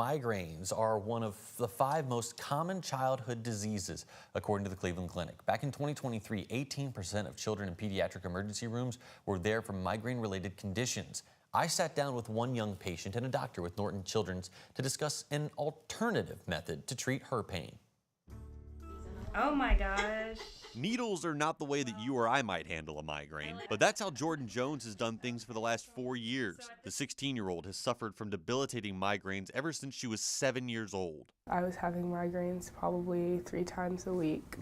Migraines are one of the 5 most common childhood diseases, according to the Cleveland Clinic. Back in 2023, 18% of children in pediatric emergency rooms were there from migraine-related conditions. I sat down with one young patient and a doctor with Norton Children's to discuss an alternative method to treat her pain. Oh my gosh. Needles are not the way that you or I might handle a migraine, but that's how Jordan Jones has done things for the last 4 years. The 16-year-old has suffered from debilitating migraines ever since she was 7 years old. I was having migraines probably 3 times a week,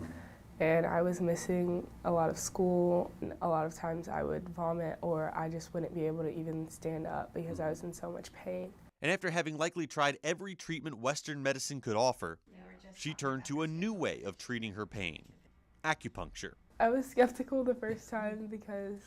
and I was missing a lot of school. A lot of times I would vomit, or I just wouldn't be able to even stand up because I was in so much pain. And after having likely tried every treatment Western medicine could offer, she turned to a new way of treating her pain: acupuncture. I was skeptical the first time because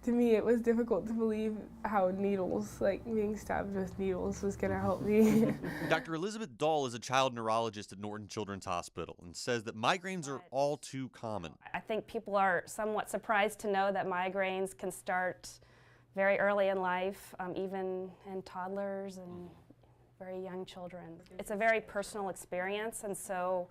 to me it was difficult to believe how needles, like being stabbed with needles, was going to help me. Dr. Elizabeth Dahl is a child neurologist at Norton Children's Hospital and says that migraines are all too common. I think people are somewhat surprised to know that migraines can start very early in life, even in toddlers and very young children. It's a very personal experience, and so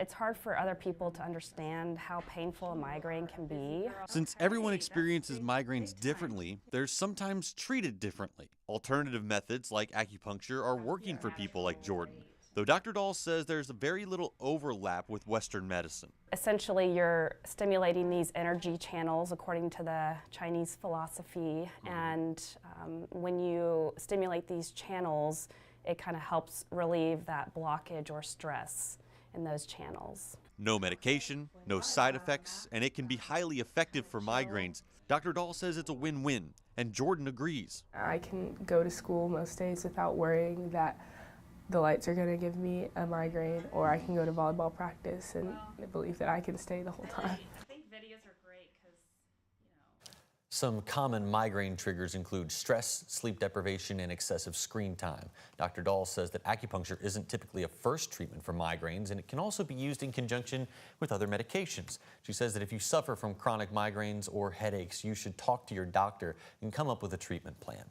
it's hard for other people to understand how painful a migraine can be. Since everyone experiences migraines differently, they're sometimes treated differently. Alternative methods like acupuncture are working for people like Jordan, though Dr. Dahl says there's very little overlap with Western medicine. Essentially, you're stimulating these energy channels according to the Chinese philosophy, and when you stimulate these channels, it kind of helps relieve that blockage or stress in those channels. No medication, no side effects, and it can be highly effective for migraines. Dr. Dahl says it's a win-win, and Jordan agrees. I can go to school most days without worrying that the lights are going to give me a migraine, or I can go to volleyball practice and believe that I can stay the whole time. I think videos are great because, Some common migraine triggers include stress, sleep deprivation, and excessive screen time. Dr. Dahl says that acupuncture isn't typically a first treatment for migraines, and it can also be used in conjunction with other medications. She says that if you suffer from chronic migraines or headaches, you should talk to your doctor and come up with a treatment plan.